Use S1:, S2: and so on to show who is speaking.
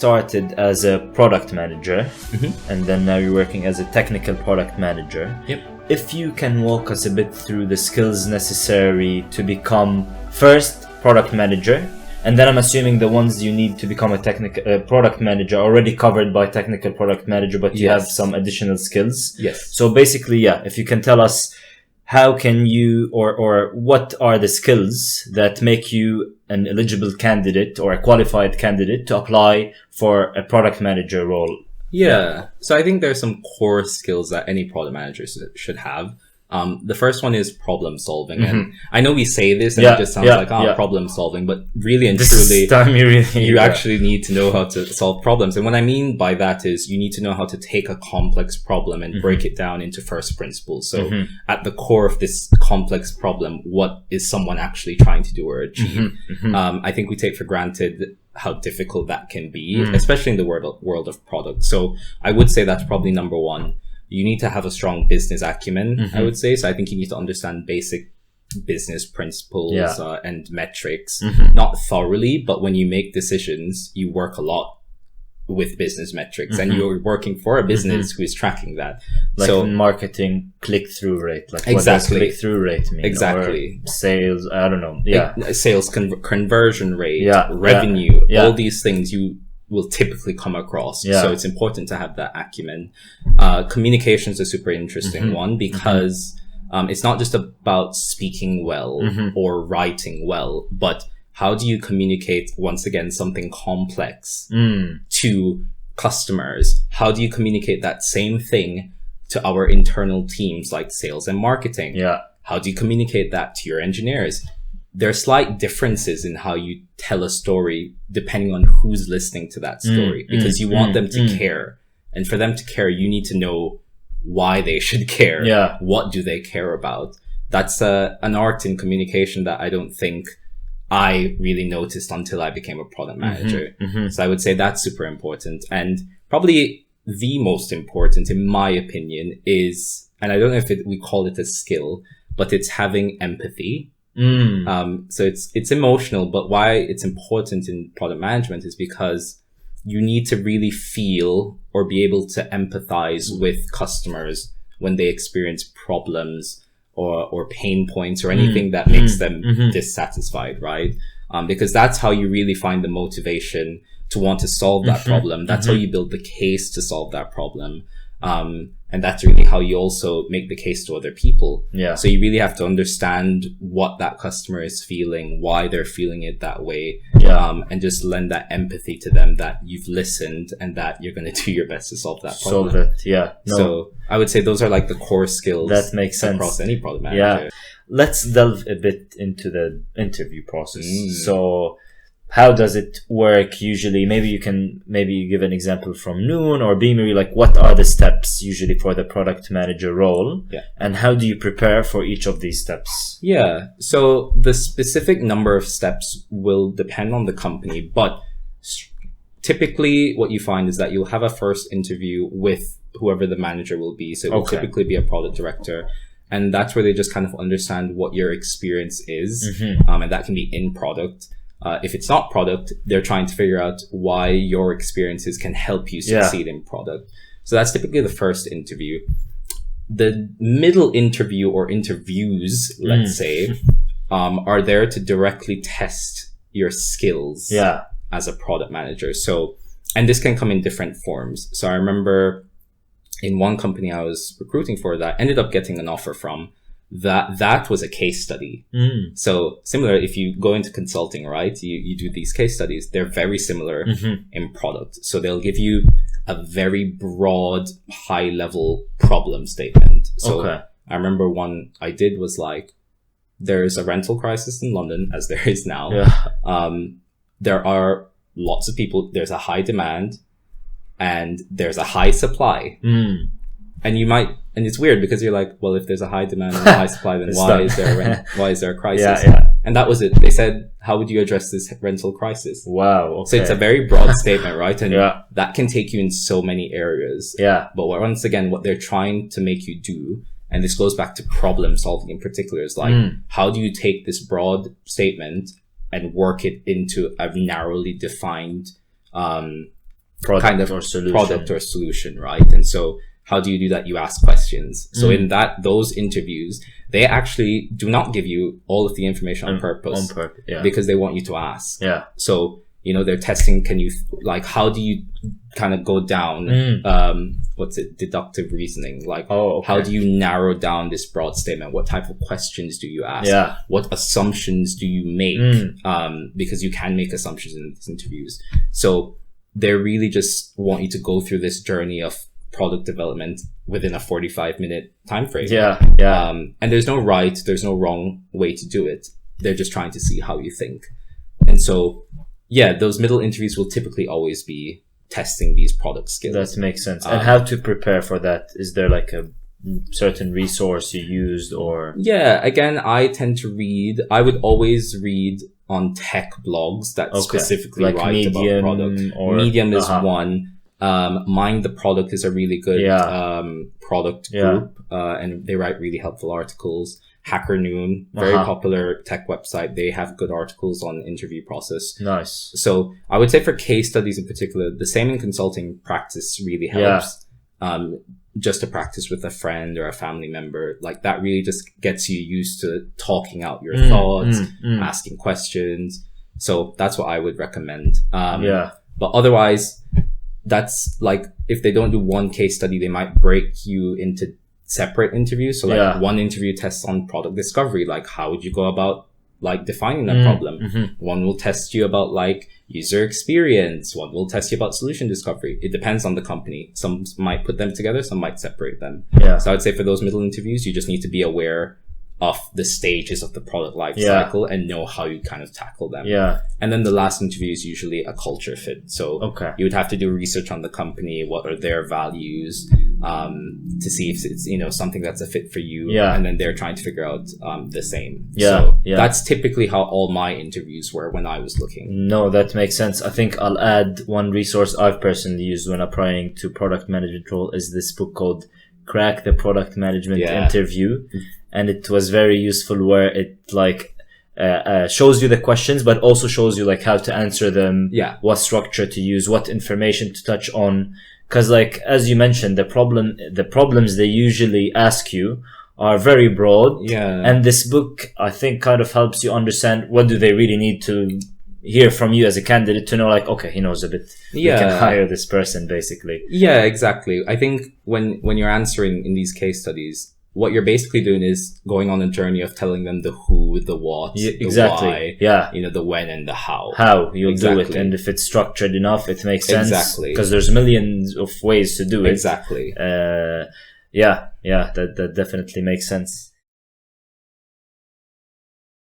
S1: started as a product manager, and then now you're working as a technical product manager.
S2: Yep.
S1: If you can walk us a bit through the skills necessary to become first product manager, and then I'm assuming the ones you need to become a technical product manager are already covered by technical product manager, but you have some additional skills.
S2: Yes.
S1: So basically, if you can tell us how can you, or what are the skills that make you an eligible candidate or a qualified candidate to apply for a product manager role?
S2: Yeah. So I think there's some core skills that any product manager should have. The first one is problem solving. And I know we say this and it just sounds like, problem solving, but really and truly, you actually need to know how to solve problems. And what I mean by that is you need to know how to take a complex problem and break it down into first principles. So at the core of this complex problem, what is someone actually trying to do or achieve? I think we take for granted how difficult that can be, especially in the world of products. So I would say that's probably number one. You need to have a strong business acumen, I would say. So I think you need to understand basic business principles and metrics, not thoroughly, but when you make decisions, you work a lot with business metrics and you're working for a business who is tracking that.
S1: Like so, in marketing, click-through rate. Like what does click-through rate mean?
S2: Exactly.
S1: Or sales, I don't know. Yeah.
S2: Sales conversion rate, revenue, all these things you will typically come across. So it's important to have that acumen. Communication is a super interesting one because it's not just about speaking well or writing well, but how do you communicate, once again, something complex to customers? How do you communicate that same thing to our internal teams like sales and marketing? How do you communicate that to your engineers? There are slight differences in how you tell a story depending on who's listening to that story, because you want them to care. And for them to care, you need to know why they should care. What do they care about? That's an art in communication that I don't think I really noticed until I became a product manager. So I would say that's super important. And probably the most important, in my opinion, is, and I don't know if we call it a skill, but it's having empathy. So it's emotional, but why it's important in product management is because you need to really feel or be able to empathize with customers when they experience problems or pain points or anything that makes them dissatisfied, right? Because that's how you really find the motivation to want to solve that problem. That's how you build the case to solve that problem. And that's really how you also make the case to other people. So you really have to understand what that customer is feeling, why they're feeling it that way, and just lend that empathy to them that you've listened and that you're going to do your best to solve that problem. So I would say those are like the core skills
S1: that make sense
S2: across any product manager.
S1: Let's delve a bit into the interview process. So how does it work usually? Maybe you can give an example from Noon or Beamery. Like, what are the steps usually for the product manager role? And how do you prepare for each of these steps?
S2: So the specific number of steps will depend on the company, but typically what you find is that you'll have a first interview with whoever the manager will be. So it will typically be a product director. And that's where they just kind of understand what your experience is. And that can be in product. If it's not product, they're trying to figure out why your experiences can help you succeed in product. So that's typically the first interview. The middle interview or interviews, let's say, are there to directly test your skills as a product manager. So, and this can come in different forms. So I remember in one company I was recruiting for that I ended up getting an offer from, that was a case study. So similar, if you go into consulting, right, you do these case studies, they're very similar in product. So they'll give you a very broad, high level problem statement. So I remember one I did was like, there's a rental crisis in London, as there is now. There are lots of people, there's a high demand and there's a high supply. And you might, and it's weird because you're like, well, if there's a high demand and a high supply, then why is there a crisis? And that was it. They said, how would you address this rental crisis?
S1: Wow.
S2: So it's a very broad statement, right? And that can take you in so many areas. But once again, what they're trying to make you do, and this goes back to problem solving in particular, is like, how do you take this broad statement and work it into a narrowly defined product or solution, right? And so how do you do that? You ask questions. So in those interviews, they actually do not give you all of the information on purpose. Because they want you to ask.
S1: Yeah.
S2: So, they're testing, how do you kind of go down, deductive reasoning? How do you narrow down this broad statement? What type of questions do you ask?
S1: Yeah.
S2: What assumptions do you make? Because you can make assumptions in these interviews. So they really just want you to go through this journey of product development within a 45-minute time frame.
S1: Yeah.
S2: And there's no right, there's no wrong way to do it. They're just trying to see how you think. And so, those middle interviews will typically always be testing these product skills.
S1: That makes sense. And how to prepare for that? Is there like a certain resource you used or?
S2: Yeah, again, I would always read on tech blogs that specifically write
S1: Medium
S2: about product. Medium is one. Mind the Product is a really good product group, and they write really helpful articles. Hacker Noon, very popular tech website. They have good articles on interview process.
S1: Nice.
S2: So I would say for case studies in particular, the same in consulting practice really helps. Just to practice with a friend or a family member, that really just gets you used to talking out your thoughts, asking questions. So that's what I would recommend. But otherwise, that's if they don't do one case study, they might break you into separate interviews. So one interview tests on product discovery, how would you go about defining that problem? One will test you about user experience. One will test you about solution discovery. It depends on the company. Some might put them together, some might separate them. So I would say for those middle interviews, you just need to be aware of the stages of the product life cycle and know how you kind of tackle them. And then the last interview is usually a culture fit. So you would have to do research on the company. What are their values? To see if it's, something that's a fit for you. And then they're trying to figure out, the same. So that's typically how all my interviews were when I was looking.
S1: No, that makes sense. I think I'll add one resource I've personally used when applying to product management role is this book called Crack the Product Management Interview. And it was very useful where it shows you the questions, but also shows you how to answer them, what structure to use, what information to touch on. Cause as you mentioned, the problems they usually ask you are very broad. And this book, I think, kind of helps you understand what do they really need to hear from you as a candidate to know okay, he knows a bit. We can hire this person basically.
S2: Yeah, exactly. I think when you're answering in these case studies, what you're basically doing is going on a journey of telling them the who, the what, the why, the when and the how.
S1: How you'll do it. And if it's structured enough, it makes sense.
S2: Exactly.
S1: Because there's millions of ways to do it.
S2: Exactly.
S1: That definitely makes sense.